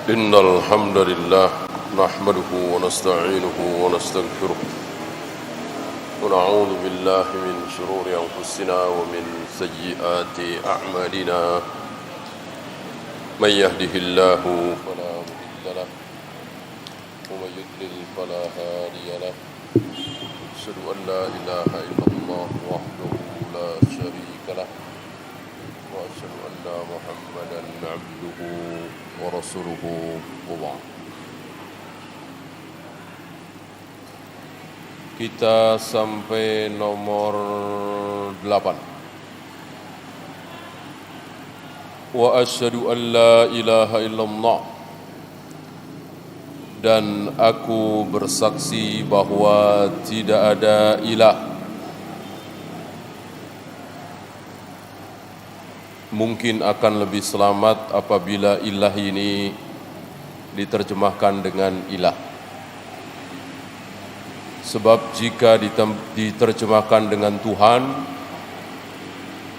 إن الحمد لله نحمده ونستعينه ونستغفره ونعوذ بالله من شرور أنفسنا ومن سيئات أعمالنا من يهده الله فلا مضل له ومن يضلل فلا هادي له أشهد أن لا إله إلا الله وحده لا شريك له وأشهد أن محمدا عبده ورسوله وبعد. Kita sampai nomor 8. Wa asyhadu an la ilaha illallah, dan aku bersaksi bahwa tidak ada ilah mungkin akan lebih selamat apabila ilah ini diterjemahkan dengan ilah. Sebab jika diterjemahkan dengan Tuhan,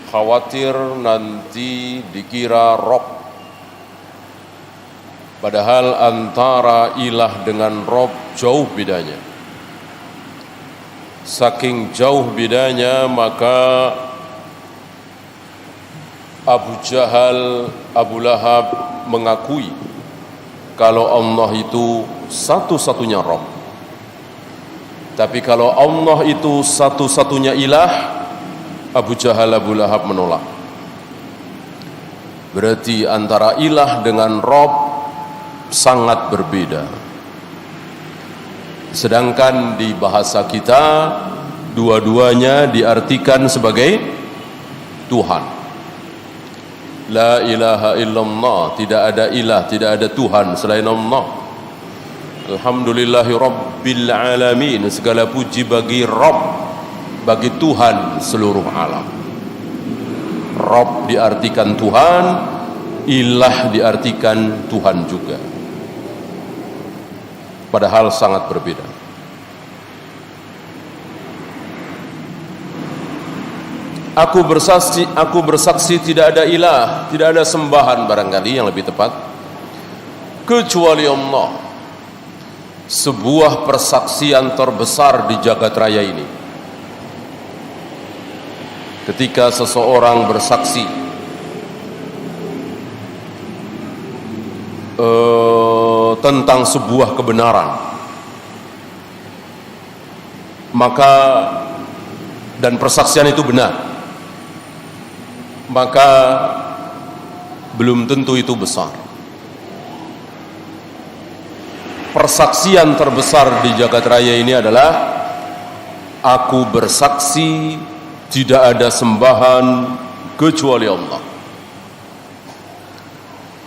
khawatir nanti dikira Rob. Padahal antara ilah dengan Rob jauh bedanya. Saking jauh bedanya, maka Abu Jahal, Abu Lahab mengakui kalau Allah itu satu-satunya Rabb. Tapi kalau Allah itu satu-satunya ilah, Abu Jahal, Abu Lahab menolak. Berarti antara ilah dengan Rabb sangat berbeda. Sedangkan di bahasa kita, dua-duanya diartikan sebagai Tuhan. La ilaha illallah, tidak ada ilah, tidak ada Tuhan selain Allah. Alhamdulillahi rabbil alamin, segala puji bagi Rabb, bagi Tuhan seluruh alam. Rabb diartikan Tuhan, ilah diartikan Tuhan juga. Padahal sangat berbeda. Aku bersaksi tidak ada ilah, tidak ada sembahan barangkali yang lebih tepat kecuali Allah. Sebuah persaksian terbesar di jagat raya ini. Ketika seseorang bersaksi tentang sebuah kebenaran, maka dan persaksian itu benar, maka belum tentu itu besar. Persaksian terbesar di jagat raya ini adalah aku bersaksi tidak ada sembahan kecuali Allah,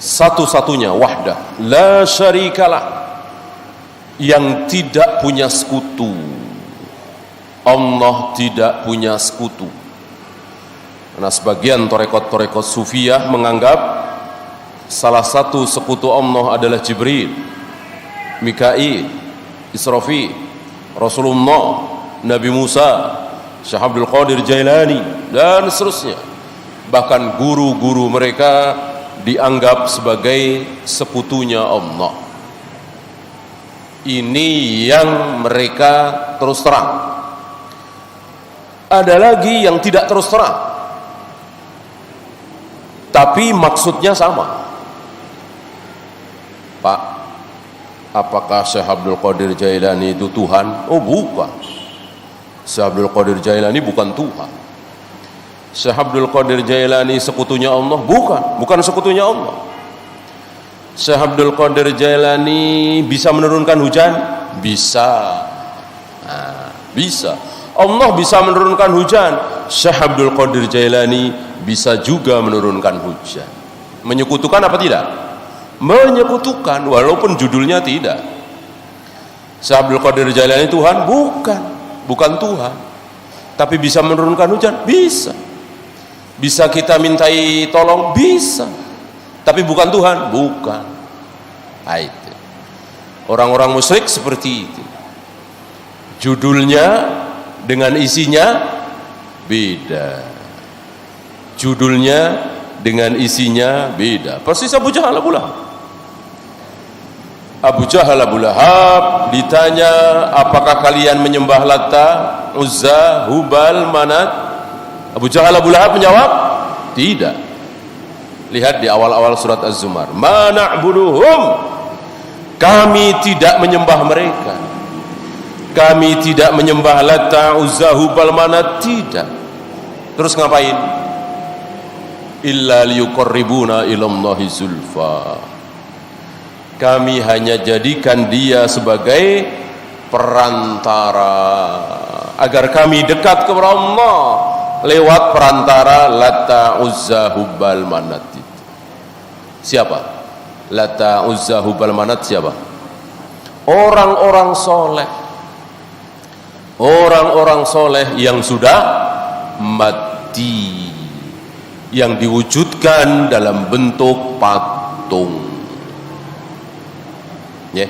satu-satunya, wahdah la syarikalah, yang tidak punya sekutu. Allah tidak punya sekutu. Karena sebagian torekot-torekot sufiyah menganggap salah satu sekutu Allah adalah Jibril, Mikail, Israfil, Rasulullah, Nabi Musa, Syekh Abdul Qadir Jailani, dan seterusnya. Bahkan guru-guru mereka dianggap sebagai sekutunya Allah. Ini yang mereka terus terang. Ada lagi yang tidak terus terang, tapi maksudnya sama. Pak, apakah Syekh Abdul Qadir Jailani itu Tuhan? Oh bukan. Syekh Abdul Qadir Jailani bukan Tuhan. Syekh Abdul Qadir Jailani sekutunya Allah? Bukan sekutunya Allah. Syekh Abdul Qadir Jailani bisa menurunkan hujan? Bisa. Bisa. Allah bisa menurunkan hujan. Syekh Abdul Qadir Jailani bisa juga menurunkan hujan. Menyekutukan apa tidak? Menyekutukan, walaupun judulnya tidak. Syekh Abdul Qadir Jailani Tuhan? Bukan Tuhan. Tapi bisa menurunkan hujan? Bisa. Bisa kita mintai tolong? Bisa. Tapi bukan Tuhan? Bukan. Itu. Orang-orang musyrik seperti itu. Judulnya dengan isinya beda. Judulnya dengan isinya beda. Persis Abu Jahal, Abu Lahab. Abu Jahal, Abu Lahab ditanya, apakah kalian menyembah Lata, Uzza, Hubal, Manat? Abu Jahal, Abu Lahab menjawab, tidak. Lihat di awal-awal surat Az-Zumar, ma na'buduhum, kami tidak menyembah mereka, kami tidak menyembah Lata, Uzza, Hubal, Manat, tidak. Terus ngapain? Illa liyuqarribuna ilallahi zulfa, kami hanya jadikan dia sebagai perantara agar kami dekat kepada Allah lewat perantara Lata, Uzza, Hubal, Manat itu. Siapa? Lata, Uzza, Hubal, Manat siapa? Orang-orang soleh, orang-orang soleh yang sudah mati, yang diwujudkan dalam bentuk patung. Ya.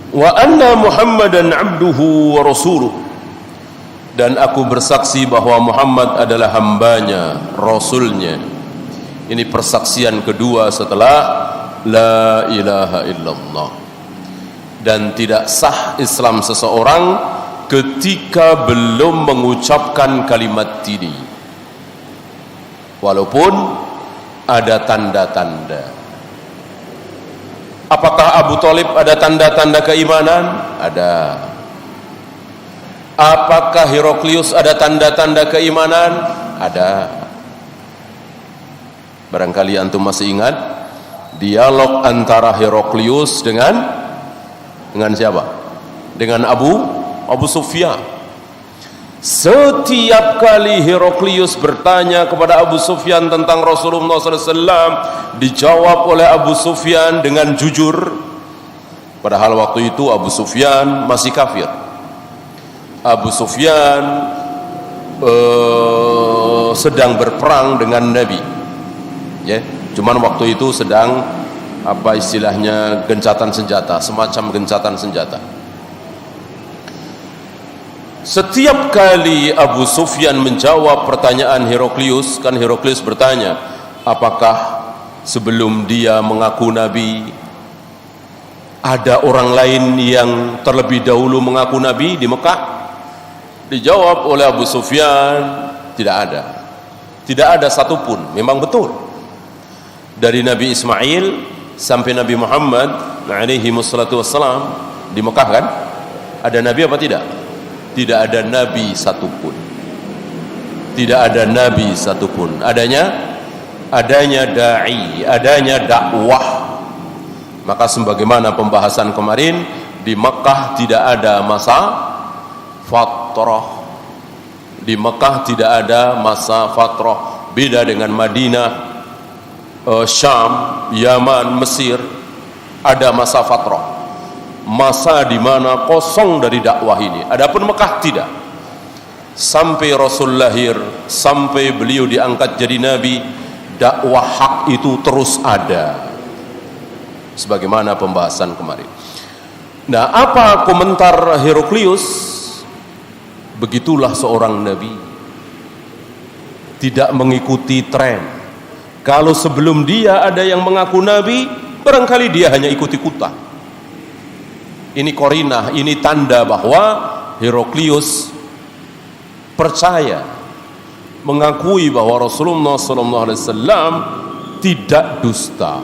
Wa anna Muhammadan abduhu wa rasuluh, dan aku bersaksi bahwa Muhammad adalah hambanya, rasulnya. Ini persaksian kedua setelah la ilaha illallah. Dan tidak sah Islam seseorang ketika belum mengucapkan kalimat ini, walaupun ada tanda-tanda. Apakah Abu Thalib ada tanda-tanda keimanan? Ada. Apakah Heraklius ada tanda-tanda keimanan? Ada. Barangkali antum masih ingat dialog antara Heraklius dengan siapa? Dengan Abu Sufyan. Setiap kali Heraklius bertanya kepada Abu Sufyan tentang Rasulullah SAW, dijawab oleh Abu Sufyan dengan jujur, padahal waktu itu Abu Sufyan masih kafir. Abu Sufyan sedang berperang dengan Nabi, ya. Cuman waktu itu sedang apa istilahnya, gencatan senjata, semacam gencatan senjata. Setiap kali Abu Sufyan menjawab pertanyaan Heraklius, kan Heraklius bertanya, apakah sebelum dia mengaku Nabi ada orang lain yang terlebih dahulu mengaku Nabi di Mekah? Dijawab oleh Abu Sufyan, tidak ada. Tidak ada satupun. Memang betul, dari Nabi Ismail sampai Nabi Muhammad alaihi wassalatu wassalam di Mekah kan ada Nabi apa tidak? Tidak ada Nabi satupun. Tidak ada Nabi satupun. Adanya da'i, adanya dakwah. Maka sebagaimana pembahasan kemarin, di Mekah tidak ada masa fatrah. Di Mekah tidak ada masa fatrah. Beda dengan Madinah, Syam, Yaman, Mesir, ada masa fatrah. Masa di mana kosong dari dakwah ini. Adapun Mekah tidak. Sampai Rasul lahir, sampai beliau diangkat jadi nabi, dakwah hak itu terus ada. Sebagaimana pembahasan kemarin. Nah, apa komentar Heraklius? Begitulah seorang nabi, tidak mengikuti tren. Kalau sebelum dia ada yang mengaku nabi, barangkali dia hanya ikut-ikutan. Ini korinah, ini tanda bahwa Heraklius percaya, mengakui bahwa Rasulullah SAW tidak dusta.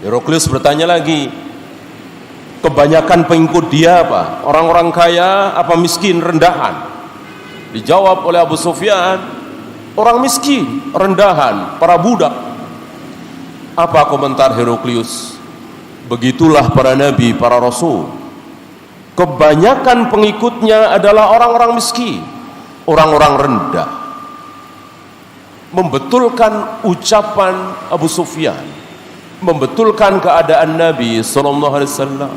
Heraklius bertanya lagi, kebanyakan pengikut dia apa? Orang-orang kaya apa miskin, rendahan? Dijawab oleh Abu Sufyan, orang miskin, rendahan, para budak. Apa komentar Heraklius? Begitulah para nabi, para rasul. Kebanyakan pengikutnya adalah orang-orang miskin, orang-orang rendah. Membetulkan ucapan Abu Sufyan, membetulkan keadaan Nabi sallallahu alaihi wasallam.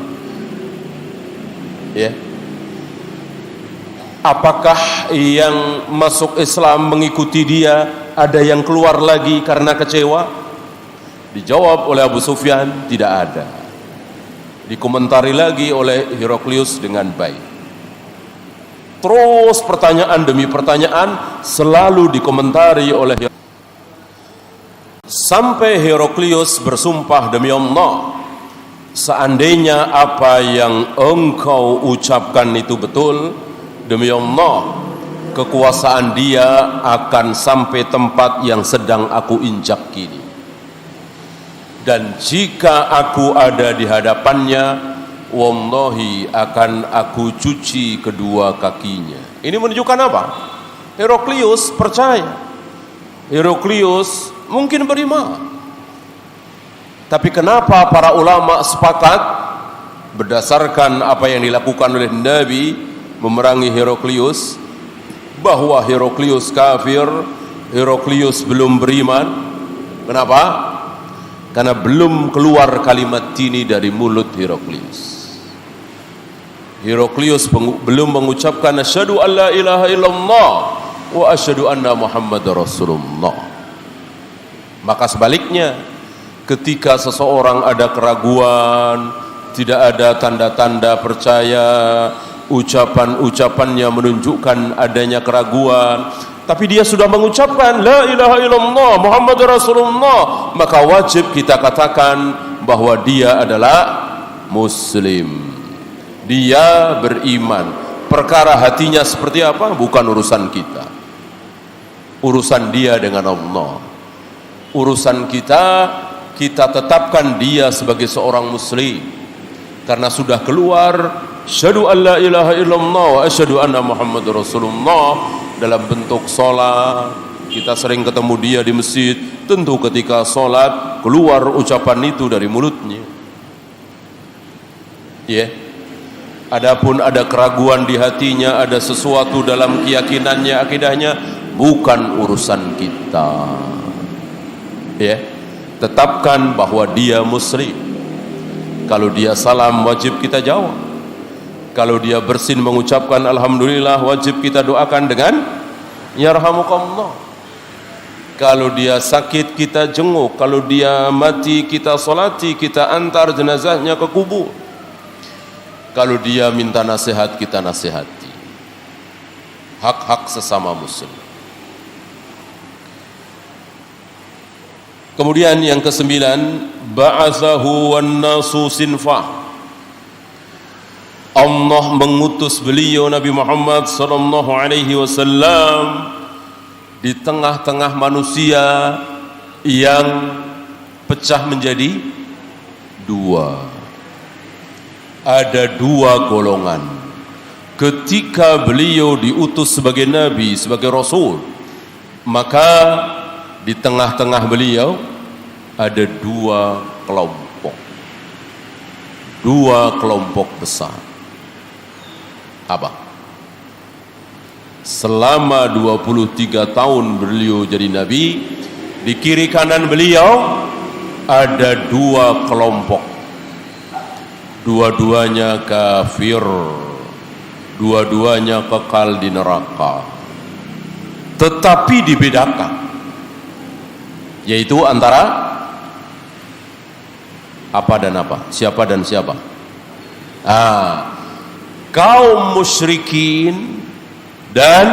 Ya. Apakah yang masuk Islam mengikuti dia ada yang keluar lagi karena kecewa? Dijawab oleh Abu Sufyan, tidak ada. Dikomentari lagi oleh Heraklius dengan baik. Terus pertanyaan demi pertanyaan selalu dikomentari oleh sampai Heraklius bersumpah, demi Allah, seandainya apa yang engkau ucapkan itu betul, demi Allah, kekuasaan dia akan sampai tempat yang sedang aku injak kini. Dan jika aku ada di hadapannya, wallahi akan aku cuci kedua kakinya. Ini menunjukkan apa? Heraklius percaya. Heraklius mungkin beriman. Tapi kenapa para ulama sepakat berdasarkan apa yang dilakukan oleh Nabi memerangi Heraklius, bahwa Heraklius kafir, Heraklius belum beriman? Kenapa? Karena belum keluar kalimat ini dari mulut Heraklius. Heraklius belum mengucapkan asyhadu an la ilaha illallah wa asyhadu anna Muhammadar Rasulullah. Maka sebaliknya, ketika seseorang ada keraguan, tidak ada tanda-tanda percaya, ucapan-ucapannya menunjukkan adanya keraguan, tapi dia sudah mengucapkan la ilaha illallah Muhammadar Rasulullah, maka wajib kita katakan bahwa dia adalah muslim. Dia beriman. Perkara hatinya seperti apa bukan urusan kita. Urusan dia dengan Allah. Urusan kita tetapkan dia sebagai seorang muslim. Karena sudah keluar asyhadu an la ilaha illallah wa asyhadu anna Muhammadar Rasulullah dalam bentuk salat. Kita sering ketemu dia di masjid. Tentu ketika salat keluar ucapan itu dari mulutnya. Adapun ada keraguan di hatinya, ada sesuatu dalam keyakinannya, akidahnya, bukan urusan kita. Tetapkan bahwa dia muslim. Kalau dia salam, wajib kita jawab. Kalau dia bersin mengucapkan alhamdulillah, wajib kita doakan dengan yarhamukallah. Kalau dia sakit, kita jenguk. Kalau dia mati, kita salati, kita antar jenazahnya ke kubur. Kalau dia minta nasihat, kita nasihati. Hak-hak sesama muslim. Kemudian yang ke-9, ba'athahu wan nasu sinfah. Allah mengutus beliau Nabi Muhammad sallallahu alaihi wasallam di tengah-tengah manusia yang pecah menjadi dua. Ada dua golongan. Ketika beliau diutus sebagai nabi, sebagai rasul, maka di tengah-tengah beliau ada dua kelompok. Dua kelompok besar. Apa? Selama 23 tahun beliau jadi nabi, di kiri kanan beliau ada dua kelompok. Dua-duanya kafir, dua-duanya kekal di neraka. Tetapi dibedakan, yaitu antara apa dan apa, siapa dan siapa. Kaum musyrikin dan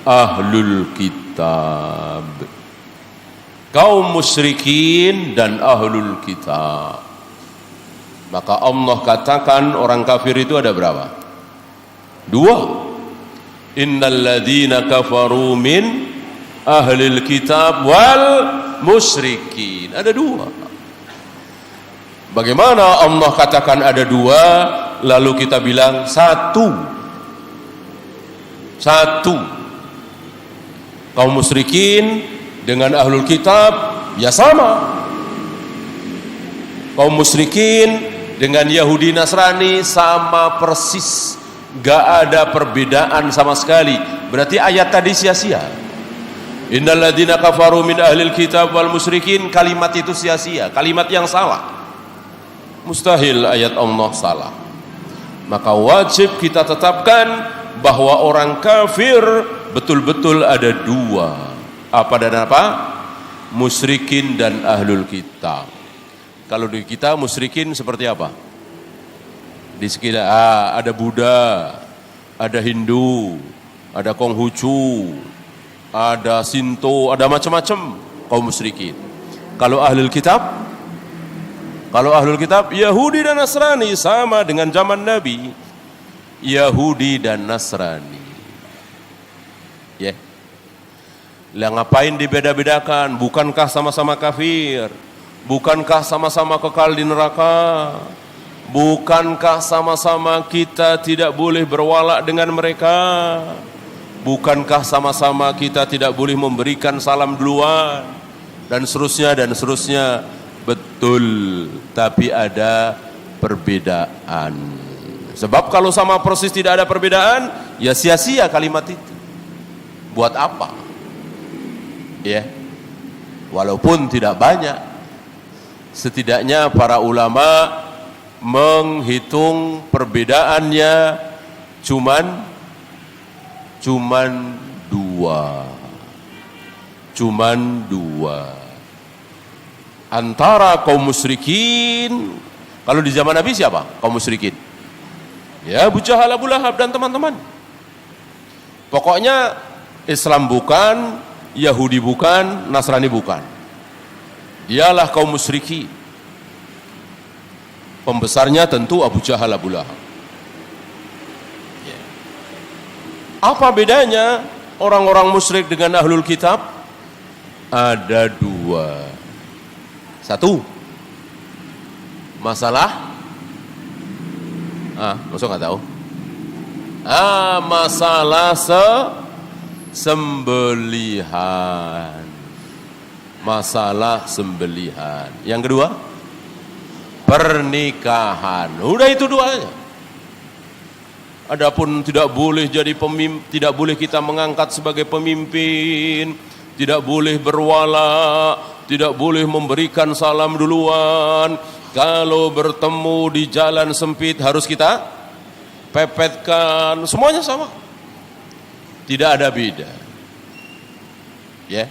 ahlul kitab. Kaum musyrikin dan ahlul kitab. Maka Allah katakan orang kafir itu ada berapa? Dua. Innal ladzina kafaru min ahlil kitab wal musyrikin. Ada dua. Bagaimana Allah katakan ada dua, lalu kita bilang satu. Kaum musyrikin dengan ahlul kitab ya sama. Kaum musyrikin dengan Yahudi Nasrani sama persis, gak ada perbedaan sama sekali. Berarti ayat tadi sia-sia. Innal ladzina kafaru min ahlil kitab wal musyrikin, kalimat itu sia-sia, kalimat yang salah. Mustahil ayat Allah salah. Maka wajib kita tetapkan bahwa orang kafir betul-betul ada dua. Apa dan apa? Musyrikin dan ahlul kitab. Kalau di kita musyrikin seperti apa? Di sekitar ada Buddha, ada Hindu, ada Konghucu, ada Sinto, ada macam-macam kaum musyrikin. Kalau ahlul kitab Yahudi dan Nasrani sama dengan zaman Nabi. Yahudi dan Nasrani. Ya. Lah ngapain dibeda-bedakan? Bukankah sama-sama kafir? Bukankah sama-sama kekal di neraka? Bukankah sama-sama kita tidak boleh berwala dengan mereka? Bukankah sama-sama kita tidak boleh memberikan salam duluan? Dan seterusnya. Betul, tapi ada perbedaan. Sebab kalau sama persis tidak ada perbedaan, ya sia-sia kalimat itu. Buat apa? Ya. Walaupun tidak banyak, setidaknya para ulama menghitung perbedaannya cuman dua. Antara kaum musyrikin, kalau di zaman Nabi siapa kaum musyrikin? Ya Abu Jahal, Abu Lahab dan teman-teman. Pokoknya Islam bukan, Yahudi bukan, Nasrani bukan. Dialah kaum musyrikin. Pembesarnya tentu Abu Jahal, Abu Lahab. Apa bedanya orang-orang musyrik dengan ahlul kitab? Ada dua. Satu, masalah maksud nggak tahu? Masalah sembelihan. Masalah sembelihan. Yang kedua, pernikahan. Udah itu dua aja. Adapun tidak boleh jadi pemimpin, tidak boleh kita mengangkat sebagai pemimpin, tidak boleh berwala, tidak boleh memberikan salam duluan. Kalau bertemu di jalan sempit harus kita pepetkan. Semuanya sama. Tidak ada beda. Ya.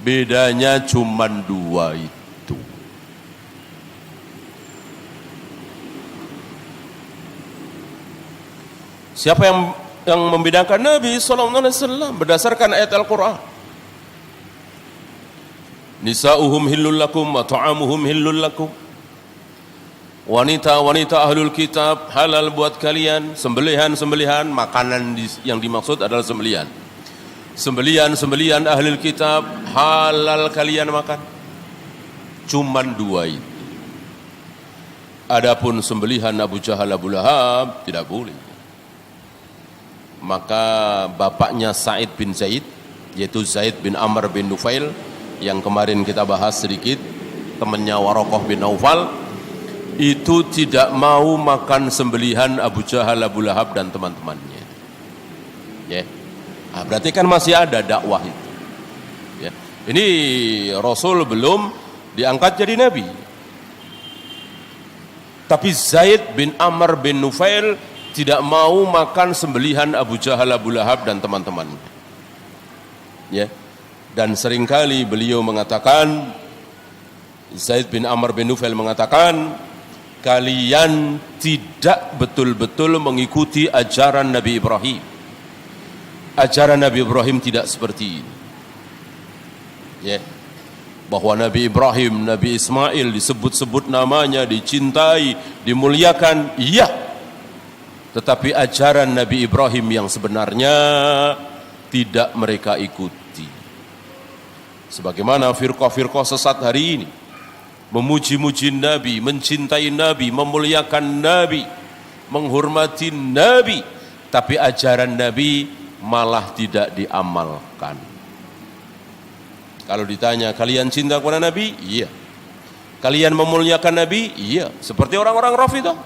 Bedanya cuma dua itu. Siapa yang membedakan? Nabi SAW berdasarkan ayat Al-Quran. Nisa'uhum hillul lakum wa ta'amuhum hillul lakum. Wanita-wanita ahlul kitab halal buat kalian. Sembelihan-sembelihan, makanan yang dimaksud adalah sembelihan. Sembelihan ahlul kitab halal kalian makan. Cuman dua itu. Adapun sembelihan Abu Jahal, Abu Lahab tidak boleh. Maka bapaknya Sa'id bin Zaid, yaitu Zaid bin Amr bin Nufail, yang kemarin kita bahas sedikit, temannya Warokoh bin Naufal, itu tidak mau makan sembelihan Abu Jahal, Abu Lahab dan teman-temannya. Ya. Berarti kan masih ada dakwah itu. Ya. Ini Rasul belum diangkat jadi nabi. Tapi Zaid bin Amr bin Nufail tidak mau makan sembelihan Abu Jahal, Abu Lahab dan teman-temannya. Ya. Dan seringkali beliau mengatakan, Zaid bin Amr bin Nufail mengatakan, kalian tidak betul-betul mengikuti ajaran Nabi Ibrahim. Ajaran Nabi Ibrahim tidak seperti ini. Ya. Bahwa Nabi Ibrahim, Nabi Ismail disebut-sebut namanya, dicintai, dimuliakan, iya. Tetapi ajaran Nabi Ibrahim yang sebenarnya tidak mereka ikuti. Sebagaimana firqah-firqah sesat hari ini memuji-muji Nabi, mencintai Nabi, memuliakan Nabi, menghormati Nabi, tapi ajaran Nabi malah tidak diamalkan. Kalau ditanya, kalian cinta kepada Nabi? Iya. Kalian memuliakan Nabi? Iya. Seperti orang-orang Rafidah.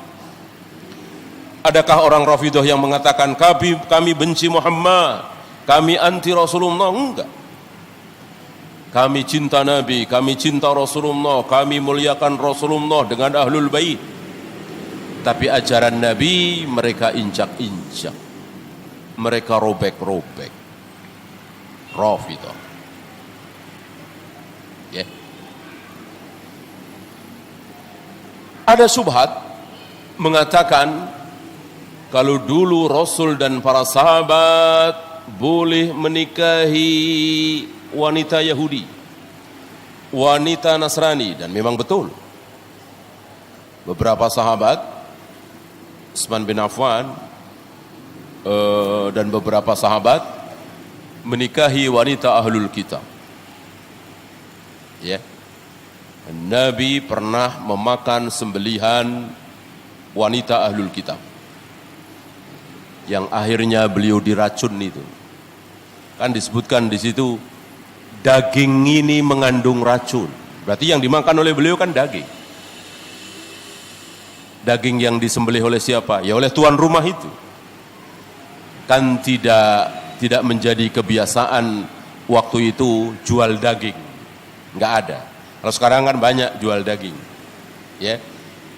Adakah orang Rafidah yang mengatakan kami benci Muhammad, kami anti Rasulullah? Enggak. Kami cinta Nabi, kami cinta Rasulullah, kami muliakan Rasulullah dengan Ahlul Bait. Tapi ajaran Nabi mereka injak-injak. Mereka robek-robek. Rafidah. Ya. Ada subhat mengatakan kalau dulu Rasul dan para sahabat boleh menikahi wanita Yahudi, wanita Nasrani, dan memang betul. Beberapa sahabat, Utsman bin Affan dan beberapa sahabat menikahi wanita ahlul kitab. Ya. Nabi pernah memakan sembelihan wanita ahlul kitab yang akhirnya beliau diracun itu. Kan disebutkan di situ daging ini mengandung racun. Berarti yang dimakan oleh beliau kan daging. Daging yang disembelih oleh siapa? Ya oleh tuan rumah itu. Kan tidak menjadi kebiasaan waktu itu jual daging. Enggak ada. Kalau sekarang kan banyak jual daging. Ya.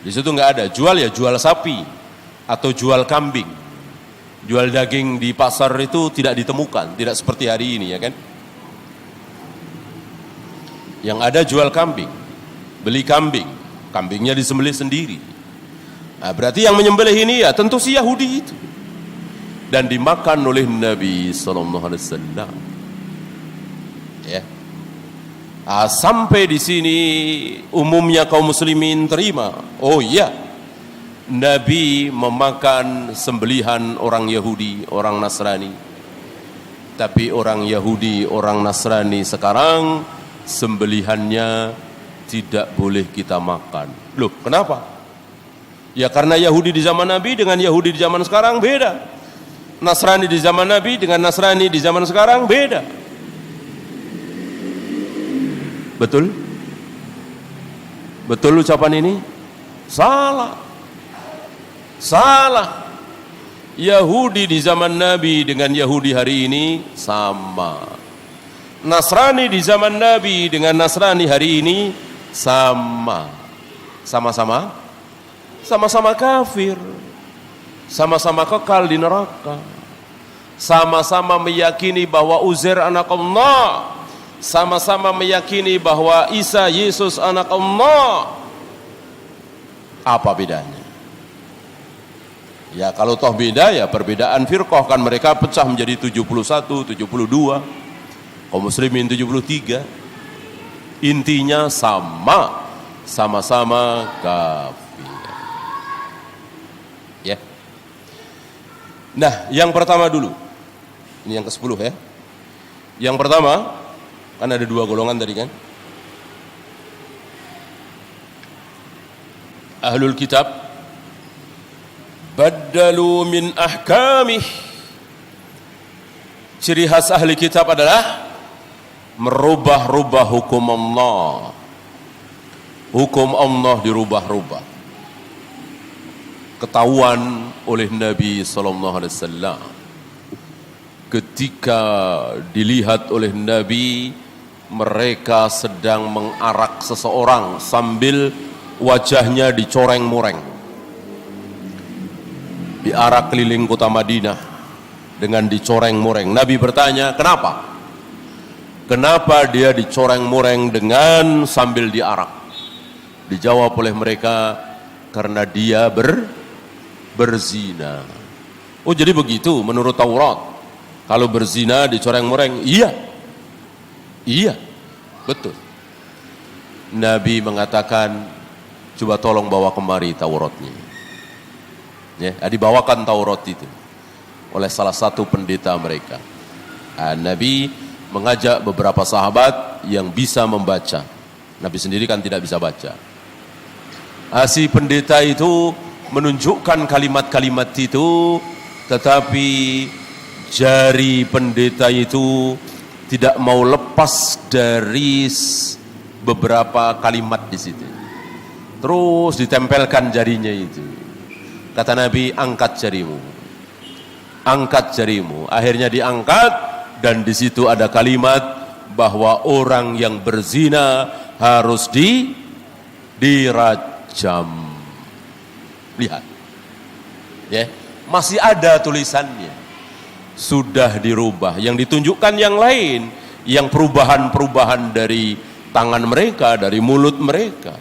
Di situ enggak ada. Jual ya jual sapi atau jual kambing. Jual daging di pasar itu tidak ditemukan, tidak seperti hari ini ya kan. Yang ada jual kambing. Beli kambing. Kambingnya disembelih sendiri. Nah, berarti yang menyembelih ini ya tentu si Yahudi itu. Dan dimakan oleh Nabi SAW. Ya. Nah, sampai di sini umumnya kaum muslimin terima. Oh iya, Nabi memakan sembelihan orang Yahudi, orang Nasrani. Tapi orang Yahudi, orang Nasrani sekarang sembelihannya tidak boleh kita makan. Loh, kenapa? Ya karena Yahudi di zaman Nabi dengan Yahudi di zaman sekarang beda. Nasrani di zaman Nabi dengan Nasrani di zaman sekarang beda. Betul? Betul ucapan ini? Salah. Salah. Yahudi di zaman Nabi dengan Yahudi hari ini sama. Nasrani di zaman Nabi dengan Nasrani hari ini sama. Sama-sama? Sama-sama kafir. Sama-sama kekal di neraka. Sama-sama meyakini bahwa Uzair anak Allah. Sama-sama meyakini bahwa Isa Yesus anak Allah. Apa bedanya? Ya kalau toh beda ya perbedaan firqah kan mereka pecah menjadi 71, 72. Kaum muslimin 73. Intinya sama. Sama-sama kafir. Ya. Nah, yang pertama dulu. Ini yang ke-10 ya. Yang pertama, kan ada dua golongan tadi kan. Ahlul kitab baddalu min ahkamih. Ciri khas ahli kitab adalah merubah-rubah hukum Allah. Hukum Allah dirubah-rubah. Ketahuan oleh Nabi SAW ketika dilihat oleh Nabi mereka sedang mengarak seseorang sambil wajahnya dicoreng-moreng, diarak keliling kota Madinah dengan dicoreng-moreng. Nabi bertanya, kenapa? Kenapa dia dicoreng-moreng dengan sambil diarak? Dijawab oleh mereka, karena dia berzina. Oh jadi begitu menurut Taurat, kalau berzina dicoreng-moreng? Iya, iya, betul. Nabi mengatakan, coba tolong bawa kemari Tauratnya. Ya, dibawakan Taurat itu oleh salah satu pendeta mereka. Nabi mengajak beberapa sahabat yang bisa membaca. Nabi sendiri kan tidak bisa baca. Si pendeta itu menunjukkan kalimat-kalimat itu, tetapi jari pendeta itu tidak mau lepas dari beberapa kalimat di situ. Terus ditempelkan jarinya itu. Kata Nabi, angkat jarimu. Angkat jarimu. Akhirnya diangkat dan di situ ada kalimat bahwa orang yang berzina harus dirajam. Lihat. Ya, masih ada tulisannya. Sudah dirubah. Yang ditunjukkan yang lain, yang perubahan-perubahan dari tangan mereka, dari mulut mereka.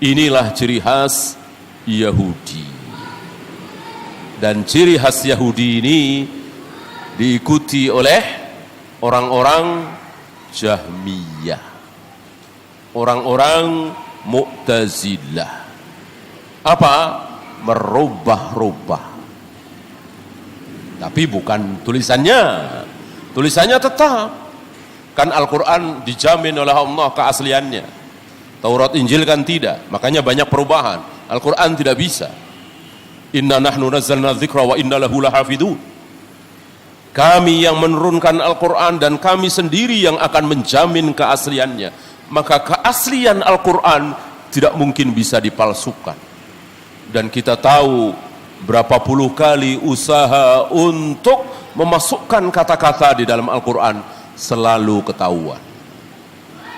Inilah ciri khas Yahudi. Dan ciri khas Yahudi ini diikuti oleh orang-orang Jahmiyah, orang-orang Mu'tazilah. Apa? Merubah-rubah. Tapi bukan tulisannya. Tulisannya tetap. Kan Al-Quran dijamin oleh Allah keasliannya. Taurat Injil kan tidak. Makanya banyak perubahan. Al-Quran tidak bisa. Inna nahnu nazzalna dzikra wa inna lahu lahafidun. Kami yang menurunkan Al-Quran dan kami sendiri yang akan menjamin keasliannya. Maka keaslian Al-Quran tidak mungkin bisa dipalsukan. Dan kita tahu berapa puluh kali usaha untuk memasukkan kata-kata di dalam Al-Quran selalu ketahuan.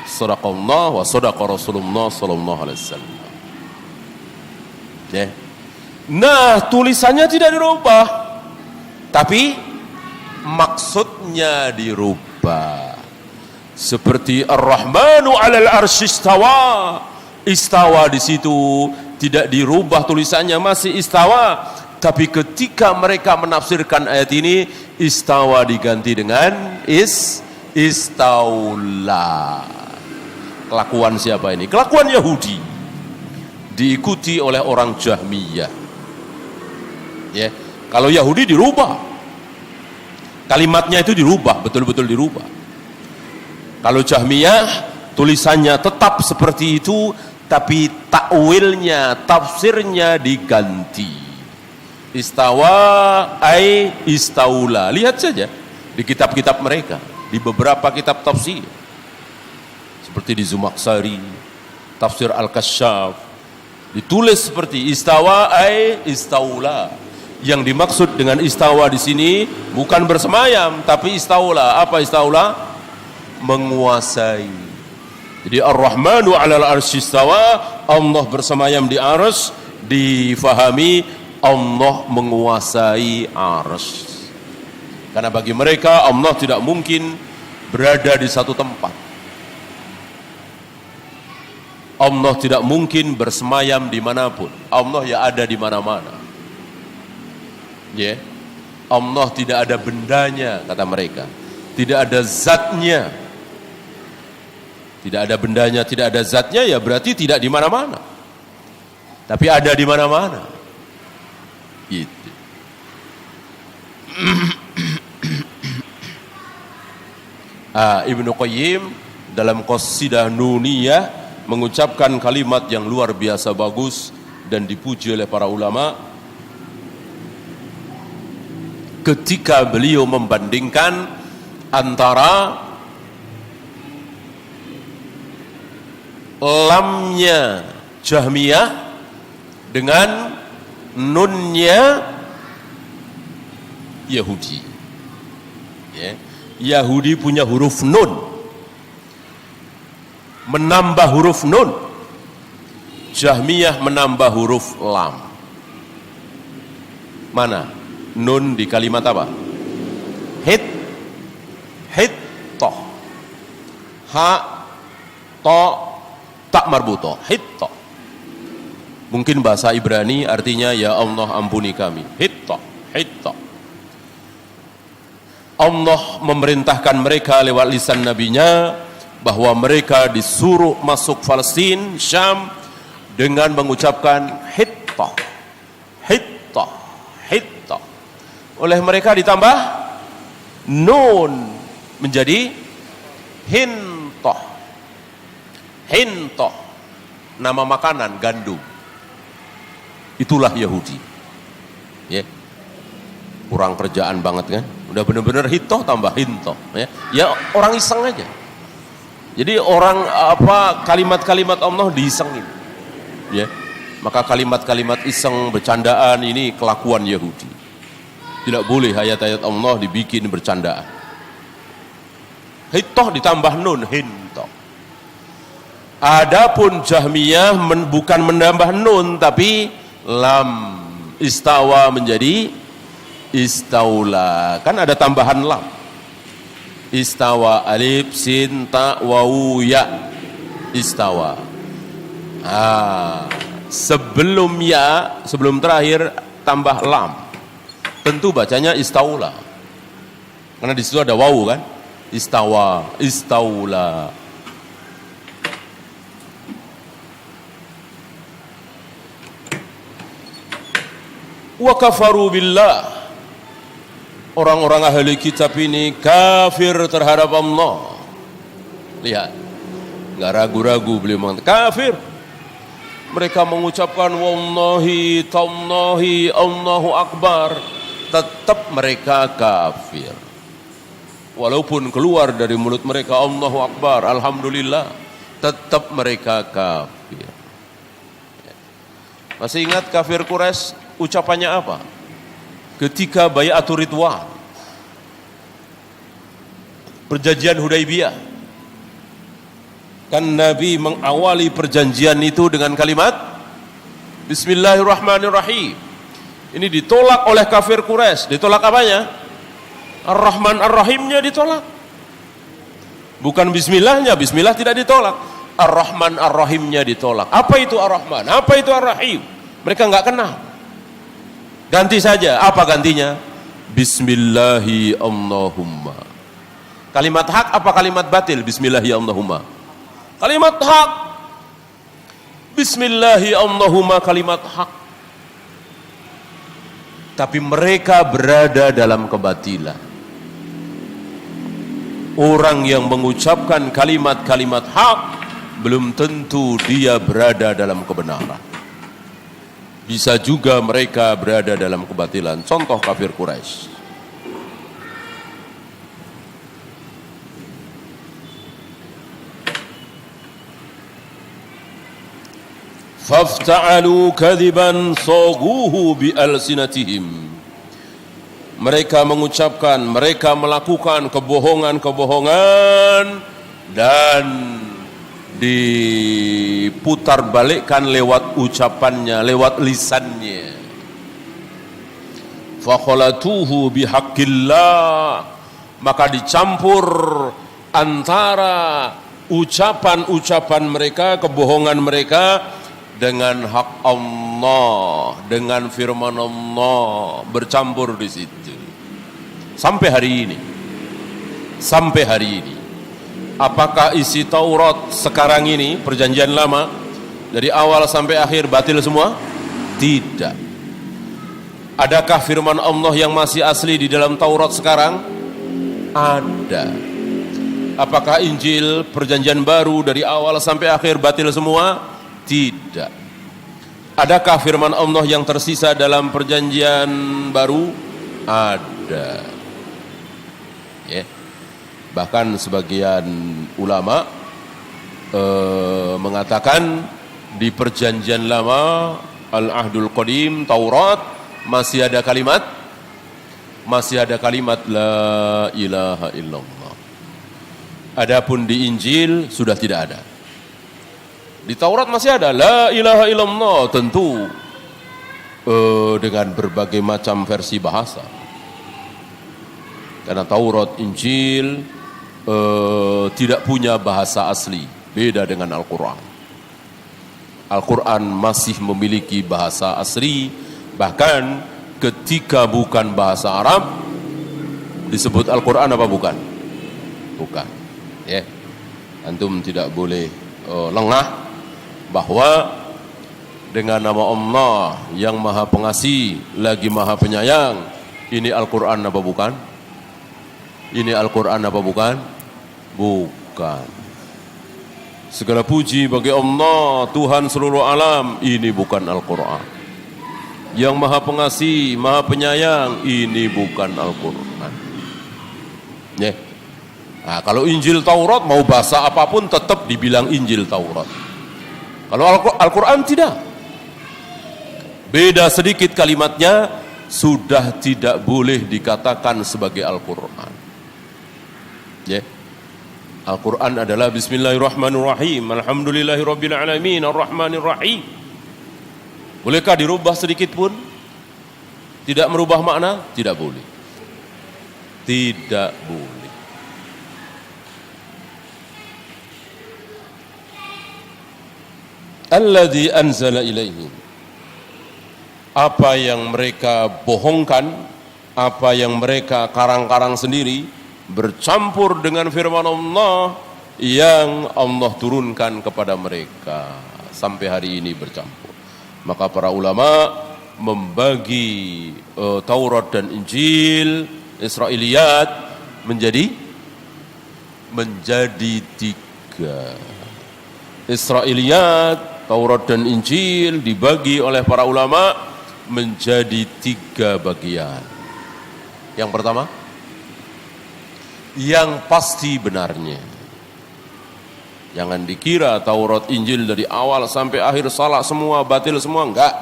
Shadaqallah wa shadaqa Rasulullah sallallahu alaihi wasallam. Ya. Nah, tulisannya tidak dirubah, tapi maksudnya dirubah. Seperti Ar-Rahmanu 'alal arsy istawa. Istawa di situ tidak dirubah tulisannya, masih istawa. Tapi ketika mereka menafsirkan ayat ini, istawa diganti dengan istaula. Kelakuan siapa ini? Kelakuan Yahudi. Diikuti oleh orang Jahmiyah. Ya, kalau Yahudi dirubah, kalimatnya itu dirubah, betul-betul dirubah. Kalau Jahmiyah tulisannya tetap seperti itu, tapi takwilnya, tafsirnya diganti. Istawa ay istaula. Lihat saja di kitab-kitab mereka, di beberapa kitab tafsir, seperti di Zumakhsyari, tafsir Al-Kasyaf, ditulis seperti istawa ay istaula. Yang dimaksud dengan istawa di sini bukan bersemayam, tapi istaula. Apa istaula? Menguasai. Jadi Ar-Rahmanu 'alal arsy istawa, Allah bersemayam di arsy, difahami Allah menguasai arsy. Karena bagi mereka Allah tidak mungkin berada di satu tempat. Allah tidak mungkin bersemayam dimanapun. Allah ya ada di mana-mana. Ya, Allah tidak ada bendanya, kata mereka. Tidak ada zatnya. Tidak ada bendanya, tidak ada zatnya, ya berarti tidak di mana-mana. Tapi ada di mana-mana. Gitu. Ibnu Qayyim dalam Qasidah Nuniyah mengucapkan kalimat yang luar biasa bagus dan dipuji oleh para ulama ketika beliau membandingkan antara lamnya Jahmiyah dengan nunnya Yahudi. Ya. Yahudi punya huruf nun, menambah huruf nun. Jahmiyah menambah huruf lam. Mana? Nun di kalimat apa? Hittoh. Ha to tak marbutoh. Hittoh. Mungkin bahasa Ibrani artinya ya Allah ampuni kami. Hittoh. Allah memerintahkan mereka lewat lisan nabinya bahwa mereka disuruh masuk Palestina, Syam dengan mengucapkan hittoh. Oleh mereka ditambah nun menjadi hintoh. Nama makanan gandum. Itulah Yahudi. Ya. Kurang kerjaan banget kan? Udah benar-benar hitoh tambah hintoh. Ya orang iseng aja. Jadi orang kalimat-kalimat Allah diisengin. Ya. Maka kalimat-kalimat iseng, bercandaan ini kelakuan Yahudi. Tidak boleh ayat-ayat Allah dibikin bercandaan. Hitoh ditambah nun, hintoh. Adapun Jahmiyah bukan menambah nun tapi lam, istawa menjadi istaula. Kan ada tambahan lam. Istawa alif sin ta wawu ya. Istawa. sebelum ya, sebelum terakhir tambah lam. Tentu bacanya istaula. Karena di situ ada wawu kan? Istawa, istaula. Wa kafaru billah. Orang-orang ahli kitab ini kafir terhadap Allah. Lihat, nggak ragu-ragu beliau mengatakan kafir. Mereka mengucapkan wallahi, tallahi, Allahu akbar, tetap mereka kafir. Walaupun keluar dari mulut mereka Allahu akbar, alhamdulillah, tetap mereka kafir. Masih ingat kafir Quraisy ucapannya apa? Ketika Bai'atul Ridwan, perjanjian Hudaibiyah, kan Nabi mengawali perjanjian itu dengan kalimat Bismillahirrahmanirrahim. Ini ditolak oleh kafir Quraisy. Ditolak apanya? Ar-Rahman Ar-Rahimnya ditolak. Bukan Bismillahnya, Bismillah tidak ditolak. Ar-Rahman Ar-Rahimnya ditolak. Apa itu Ar-Rahman? Apa itu Ar-Rahim? Mereka nggak kenal. Ganti saja, apa gantinya? Bismillahi Allahumma. Kalimat hak apa kalimat batil? Bismillahi Allahumma. Kalimat hak. Bismillahi Allahumma kalimat hak. Tapi mereka berada dalam kebatilan. Orang yang mengucapkan kalimat-kalimat hak belum tentu dia berada dalam kebenaran. Bisa juga mereka berada dalam kebatilan. Contoh kafir Quraisy. Fafta'alu kadhiban saghuhu bi alsinatihim. Mereka mengucapkan, mereka melakukan kebohongan-kebohongan dan diputar balikkan lewat ucapannya, lewat lisannya. Fakhalatuhu bihaqqillah, maka dicampur antara ucapan-ucapan mereka, kebohongan mereka dengan hak Allah, dengan firman Allah, bercampur di situ. Sampai hari ini. Sampai hari ini. Apakah isi Taurat sekarang ini, perjanjian lama, dari awal sampai akhir batil semua? Tidak. Adakah firman Allah yang masih asli di dalam Taurat sekarang? Ada. Apakah Injil perjanjian baru dari awal sampai akhir batil semua? Tidak. Adakah firman Allah yang tersisa dalam perjanjian baru? Ada. Ya. Bahkan sebagian ulama mengatakan di perjanjian lama Al-Ahdul Qadim Taurat masih ada kalimat la ilaha illallah. Adapun di Injil sudah tidak ada. Di Taurat masih ada la ilaha illallah, tentu dengan berbagai macam versi bahasa. Karena Taurat, Injil tidak punya bahasa asli, beda dengan Al-Quran. Al-Quran masih memiliki bahasa asli, bahkan ketika bukan bahasa Arab disebut Al-Quran apa bukan? Bukan. Ya, antum tidak boleh lengah bahwa dengan nama Allah yang Maha Pengasih lagi Maha Penyayang, ini Al-Quran apa bukan? Ini Al-Quran apa bukan? Bukan. Segala puji bagi Allah, Tuhan seluruh alam, ini bukan Al-Quran. Yang Maha Pengasih, Maha Penyayang, ini bukan Al-Quran. Ya. Nah, kalau Injil Taurat mau bahasa apapun tetap dibilang Injil Taurat. Kalau Al-Quran tidak. Beda sedikit kalimatnya, sudah tidak boleh dikatakan sebagai Al-Quran. Ya. Al-Quran adalah Bismillahirrahmanirrahim, Alhamdulillahirabbil alamin, Ar-Rahmanirrahim. Bolehkah dirubah sedikit pun? Tidak merubah makna? Tidak boleh. Tidak boleh. alladzi anzala ilaihim. Apa yang mereka bohongkan, apa yang mereka karang-karang sendiri bercampur dengan firman Allah yang Allah turunkan kepada mereka, sampai hari ini bercampur. Maka para ulama membagi Taurat dan Injil, Israiliyat menjadi tiga. Israiliyat, Taurat dan Injil dibagi oleh para ulama menjadi tiga bagian. Yang pertama, yang pasti benarnya. Jangan dikira Taurat Injil dari awal sampai akhir salah semua, batil semua, enggak.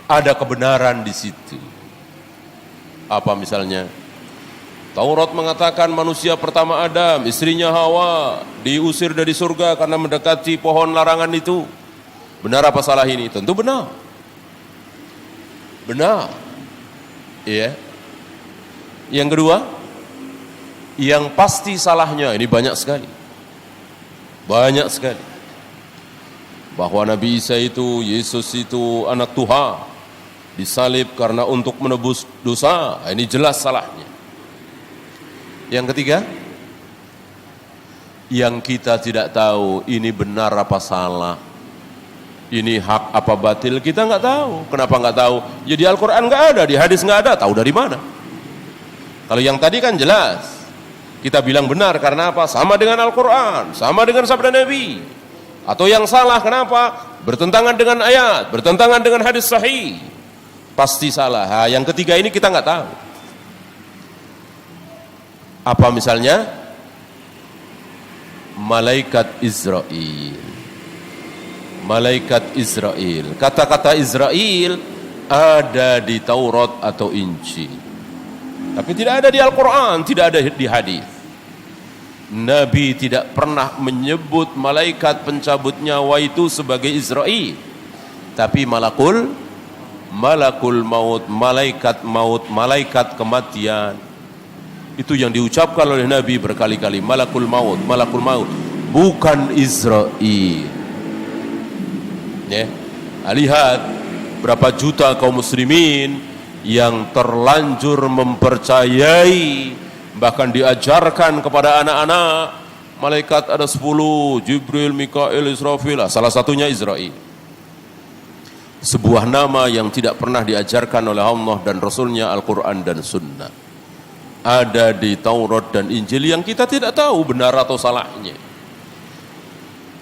Ada kebenaran di situ. Apa misalnya? Taurat mengatakan manusia pertama Adam, istrinya Hawa diusir dari surga karena mendekati pohon larangan itu. Benar apa salah ini? Tentu benar. Benar. Iya. Yang kedua, yang pasti salahnya, ini banyak sekali. Banyak sekali. Bahwa Nabi Isa itu, Yesus itu anak Tuhan, disalib karena untuk menebus dosa. Ini jelas salahnya. Yang ketiga, yang kita tidak tahu ini benar apa salah, ini hak apa batil, kita nggak tahu. Kenapa nggak tahu? Ya di Al-Quran nggak ada, di hadis nggak ada, tahu dari mana? Kalau yang tadi kan jelas, kita bilang benar karena apa? Sama dengan Al-Quran, sama dengan sabda Nabi. Atau yang salah kenapa? Bertentangan dengan ayat, bertentangan dengan hadis sahih, pasti salah. Nah, yang ketiga ini kita nggak tahu. Apa misalnya? Malaikat Israel. Malaikat Israel. Kata-kata Israel ada di Taurat atau Injil, tapi tidak ada di Al-Quran, tidak ada di hadis. Nabi tidak pernah menyebut malaikat pencabut nyawa itu sebagai Israel, tapi malakul maut, malaikat maut, malaikat kematian. Itu yang diucapkan oleh Nabi berkali-kali, malakul maut, bukan Israel. Ya, lihat berapa juta kaum muslimin yang terlanjur mempercayai, bahkan diajarkan kepada anak-anak, malaikat ada 10, Jibril, Mikail, Israfil, salah satunya Israel. Sebuah nama yang tidak pernah diajarkan oleh Allah dan Rasulnya, Al-Quran dan Sunnah. Ada di Taurat dan Injil yang kita tidak tahu benar atau salahnya.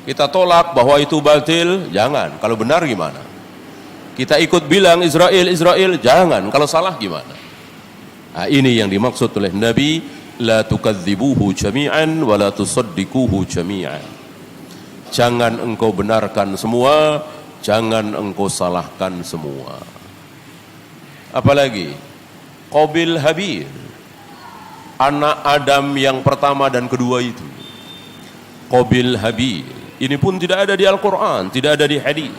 Kita tolak bahwa itu batil, jangan. Kalau benar gimana? Kita ikut bilang Israel, jangan. Kalau salah gimana? Nah, ini yang dimaksud oleh Nabi, la tukadzibuhu jami'an wa la tusaddiquhu jami'an. Jangan engkau benarkan semua, jangan engkau salahkan semua. Apalagi Qabil Habil, anak Adam yang pertama dan kedua itu. Qabil Habil, ini pun tidak ada di Al-Quran, tidak ada di hadis.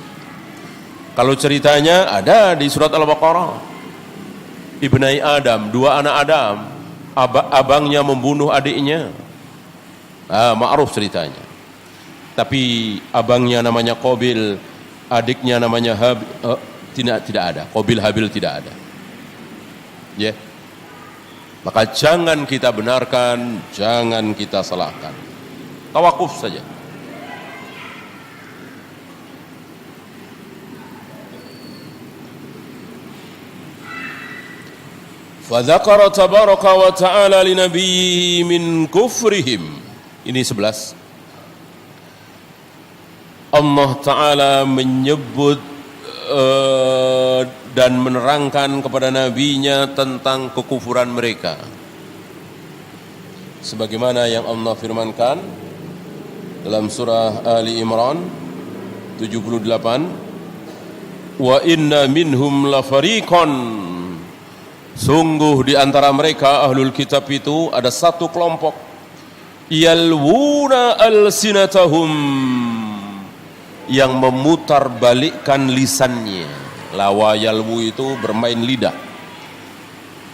Kalau ceritanya ada di surat Al-Baqarah. Ibnai Adam, dua anak Adam, abangnya membunuh adiknya. Ma'ruf ceritanya. Tapi abangnya namanya Qabil, adiknya namanya Habil, tidak ada. Qabil Habil tidak ada. Ya. Yeah. Maka jangan kita benarkan, jangan kita salahkan. Tawakuf saja. Fadzakara tabaraka wa ta'ala li nabiyyi min kufrihim. Ini 11. Allah Ta'ala menyebut dan menerangkan kepada nabinya tentang kekufuran mereka. Sebagaimana yang Allah firmankan dalam surah Ali Imran 78, wa inna minhum lafariqan, sungguh di antara mereka ahlul kitab itu ada satu kelompok, yalwuna alsinatahum, yang memutar balikkan lisannya. Lawa yalwu itu bermain lidah,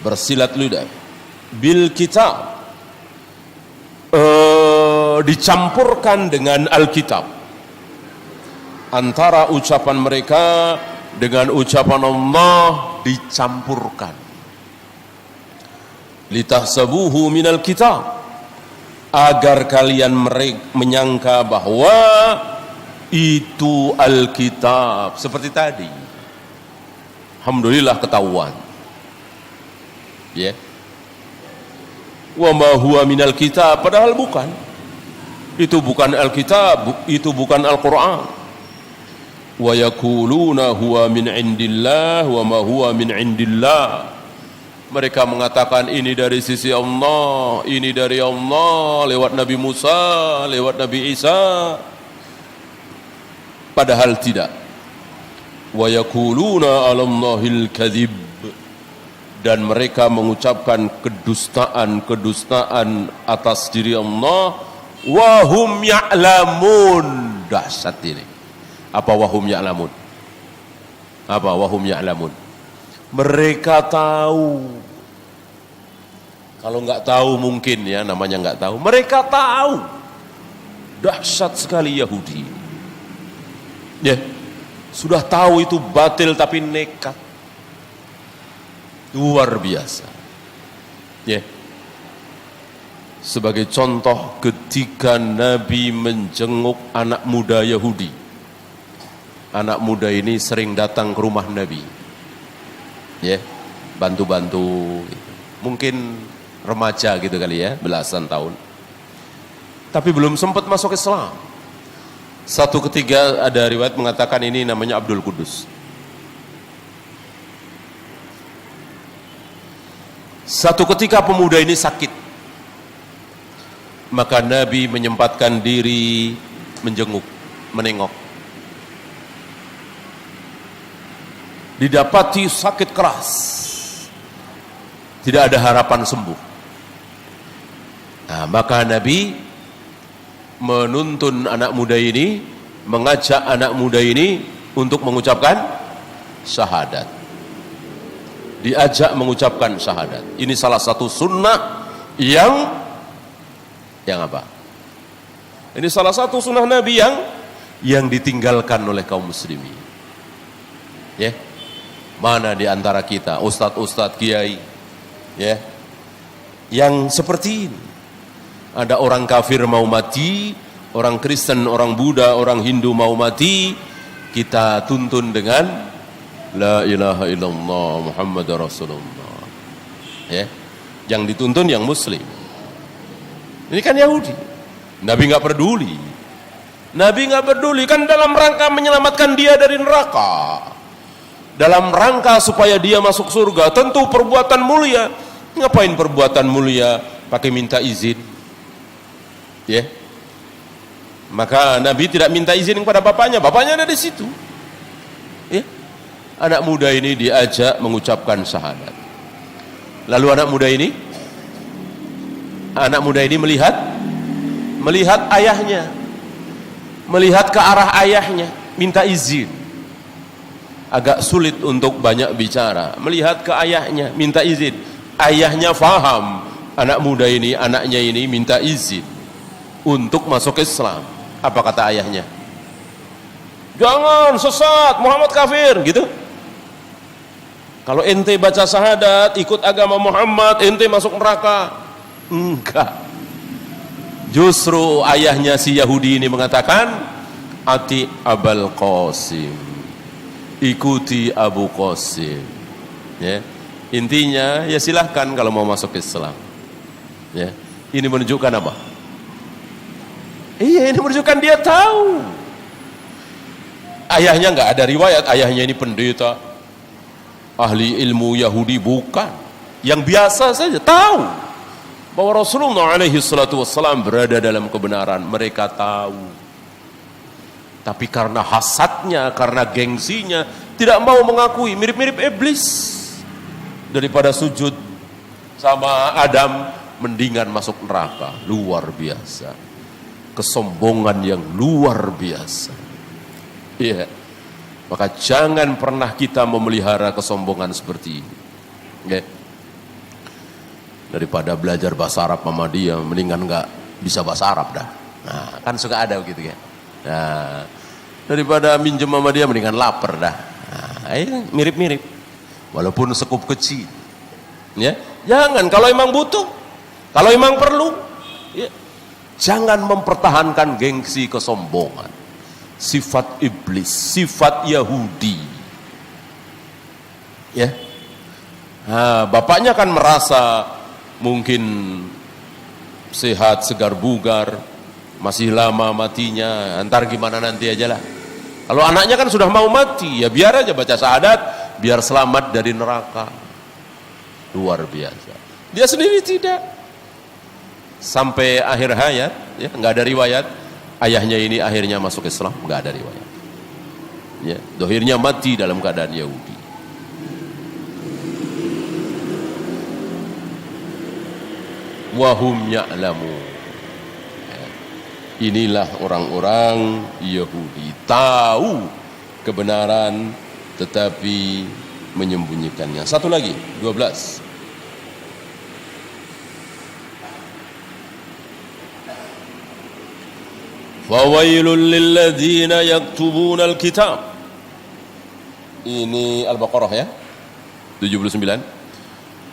bersilat lidah. Bil kitab, dicampurkan dengan Alkitab. antara ucapan mereka dengan ucapan Allah dicampurkan. Litahsabuhu minal kitab, agar kalian menyangka bahwa itu Alkitab. Seperti tadi, alhamdulillah ketahuan, ya. Wa ma huwa minal kitab, padahal bukan. Itu bukan Alkitab, itu bukan Al-Quran. Wa yaquluna huwa min indillah wa ma huwa min indillah. Mereka mengatakan ini dari sisi Allah, ini dari Allah, lewat Nabi Musa, lewat Nabi Isa. Padahal tidak. Wa yaquluna 'alallahil kadzib, dan mereka mengucapkan kedustaan atas diri Allah. Wahum ya'lamun. Dahsyat ini. Apa wahum ya'lamun? Apa wahum ya'lamun? Mereka tahu. Kalau nggak tahu mungkin ya, namanya nggak tahu. Mereka tahu. Dahsyat sekali Yahudi. Ya, sudah tahu itu batil tapi nekat. Luar biasa. Ya. Sebagai contoh, ketika Nabi menjenguk anak muda Yahudi, anak muda ini sering datang ke rumah Nabi, ya, bantu-bantu, mungkin remaja gitu kali ya, belasan tahun, tapi belum sempat masuk Islam. Satu ketiga ada riwayat mengatakan ini namanya Abdul Qudus. Satu ketika pemuda ini sakit, maka Nabi menyempatkan diri menjenguk, menengok. Didapati sakit keras, tidak ada harapan sembuh. Nah, maka Nabi menuntun anak muda ini, mengajak anak muda ini untuk mengucapkan syahadat. Diajak mengucapkan syahadat. Ini salah satu sunnah yang apa? Ini salah satu sunnah Nabi yang ditinggalkan oleh kaum muslimin. Ya, mana di antara kita ustadz kiai, ya, yang seperti ini? Ada orang kafir mau mati, orang Kristen, orang Buddha, orang Hindu mau mati, kita tuntun dengan la ilaha illallah Muhammadur Rasulullah. Ya, yang dituntun yang muslim. Ini kan Yahudi. Nabi nggak peduli. Nabi nggak peduli, kan dalam rangka menyelamatkan dia dari neraka, dalam rangka supaya dia masuk surga. Tentu perbuatan mulia. Ngapain perbuatan mulia pakai minta izin? Ya. Maka Nabi tidak minta izin kepada bapaknya. Bapaknya ada di situ. Ya. Anak muda ini diajak mengucapkan syahadat. Lalu anak muda ini melihat ayahnya, melihat ke arah ayahnya, minta izin. Agak sulit untuk banyak bicara, melihat ke ayahnya, minta izin. Ayahnya faham, anak muda ini, anaknya ini minta izin untuk masuk Islam. Apa kata ayahnya? Jangan, sesat, Muhammad kafir, gitu. Kalau ente baca syahadat, ikut agama Muhammad, ente masuk neraka. Enggak. Justru ayahnya si Yahudi ini mengatakan, ati Abul Qasim, ikuti Abu Qasim. Ya. Intinya ya silahkan kalau mau masuk Islam. Ya. Ini menunjukkan apa? Iya, ini menunjukkan dia tahu. Ayahnya enggak ada riwayat ayahnya ini pendeta, ahli ilmu Yahudi, bukan. Yang biasa saja tahu bahwa Rasulullah alaihi salatu wassalam berada dalam kebenaran. Mereka tahu, tapi karena hasadnya, karena gengsinya, tidak mau mengakui. Mirip-mirip iblis. Daripada sujud sama Adam, mendingan masuk neraka. Luar biasa, kesombongan yang luar biasa. Iya. Maka jangan pernah kita memelihara kesombongan seperti ini. Okay. Daripada belajar bahasa Arab sama dia, mendingan nggak bisa bahasa Arab dah. Nah, kan suka ada begitu ya. Nah, Daripada minjem sama dia mendingan lapar dah. Nah, mirip-mirip. Walaupun sekup kecil. Ya, jangan kalau emang butuh, kalau emang perlu, ya, jangan mempertahankan gengsi kesombongan. Sifat iblis, sifat Yahudi. Ya. Nah, bapaknya kan merasa mungkin sehat, segar bugar, masih lama matinya, antar gimana nanti aja lah. Kalau anaknya kan sudah mau mati, ya biar aja baca syahadat, biar selamat dari neraka. Luar biasa. Dia sendiri tidak. Sampai akhir hayat, ya nggak ada riwayat ayahnya ini akhirnya masuk Islam, nggak ada riwayat. Ya, dohirnya mati dalam keadaan Yahudi. Wahum ya'lamu. Inilah orang-orang Yahudi, tahu kebenaran tetapi menyembunyikannya. Satu lagi, 12. Fawailul lilladzina yaktubunal kitab. Ini Al-Baqarah ya, 79.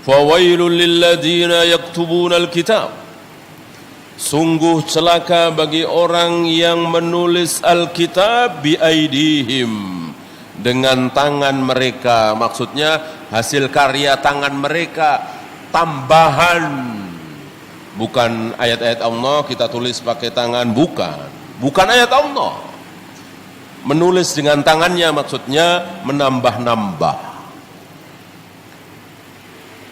Fawailul lilladzina yaktubunal kitab. Sungguh celaka bagi orang yang menulis Alkitab biaidihim, dengan tangan mereka. Maksudnya hasil karya tangan mereka, tambahan, bukan ayat-ayat Allah kita tulis pakai tangan, bukan ayat Allah. Menulis dengan tangannya maksudnya menambah-nambah.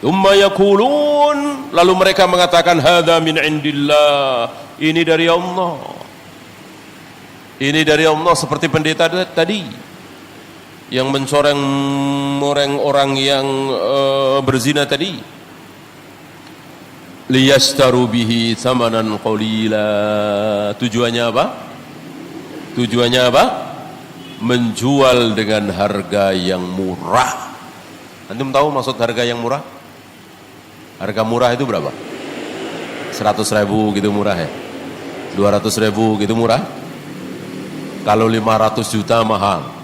Umma yakulun, lalu mereka mengatakan hadza min indillah, ini dari Allah. Ini dari Allah, seperti pendeta tadi yang mencoreng-moreng orang yang berzina tadi. Liyastaru bihi thamanan qalila. Tujuannya apa? Tujuannya apa? Menjual dengan harga yang murah. Antum tahu maksud harga yang murah? Harga murah itu berapa? 100.000 gitu murah ya? 200.000 gitu murah? Kalau 500 juta mahal.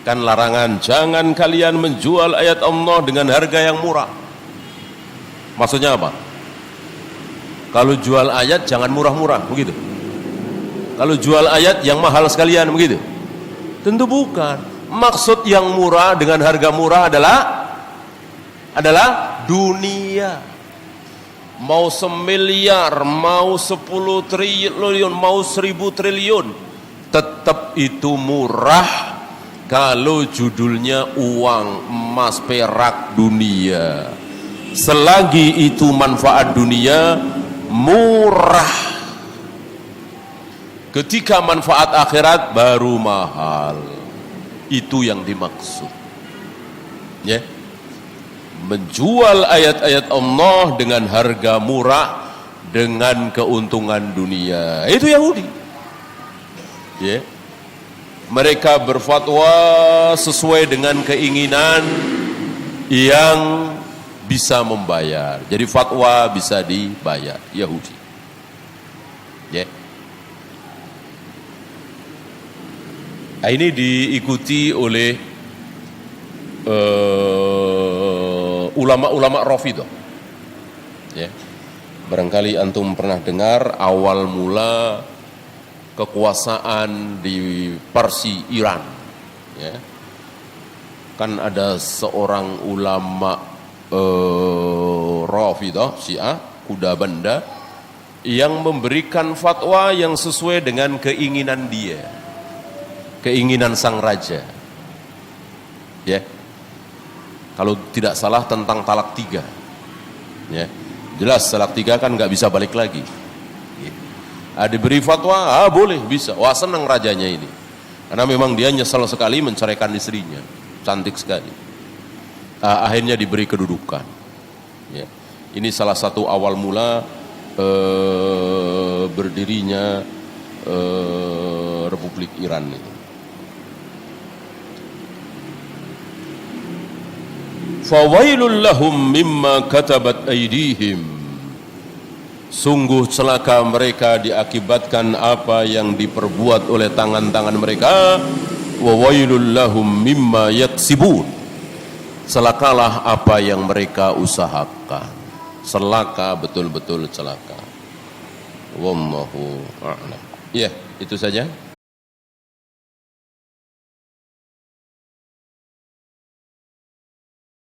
Kan larangan, jangan kalian menjual ayat Allah dengan harga yang murah. Maksudnya apa? Kalau jual ayat jangan murah-murah, begitu. Kalau jual ayat yang mahal sekalian, begitu. Tentu bukan. Maksud yang murah dengan harga murah adalah dunia. Mau 1.000.000.000, mau 10 triliun, mau 1.000 triliun, tetap itu murah kalau judulnya uang, emas, perak, dunia. Selagi itu manfaat dunia, murah. Ketika manfaat akhirat baru mahal. Itu yang dimaksud. Ya. Menjual ayat-ayat Allah dengan harga murah dengan keuntungan dunia. Itu Yahudi. Ya. Mereka berfatwa sesuai dengan keinginan yang bisa membayar. Jadi fatwa bisa dibayar. Yahudi. Ya. Nah, ini diikuti oleh ulama-ulama Rafidhah. Ya. Barangkali antum pernah dengar awal mula kekuasaan di Parsi Iran. Ya. Kan ada seorang ulama Rafidhah Syiah, kuda benda, yang memberikan fatwa yang sesuai dengan keinginan dia, keinginan sang raja. Ya. Kalau tidak salah tentang talak 3. Ya. Jelas talak 3 kan nggak bisa balik lagi. Ya. Diberi fatwa, boleh, bisa. Wah, senang rajanya ini. Karena memang dia nyesal sekali menceraikan istrinya. Cantik sekali. Akhirnya diberi kedudukan. Ya. Ini salah satu awal mula berdirinya Republik Iran ini. Fawailul lahum mimma katabat aydihim. Sungguh celaka mereka diakibatkan apa yang diperbuat oleh tangan-tangan mereka. Wa wailul lahum mimma yaksibun. Celakalah apa yang mereka usahakan. Celaka, betul-betul celaka. Wallahu a'lam. Ya, itu saja.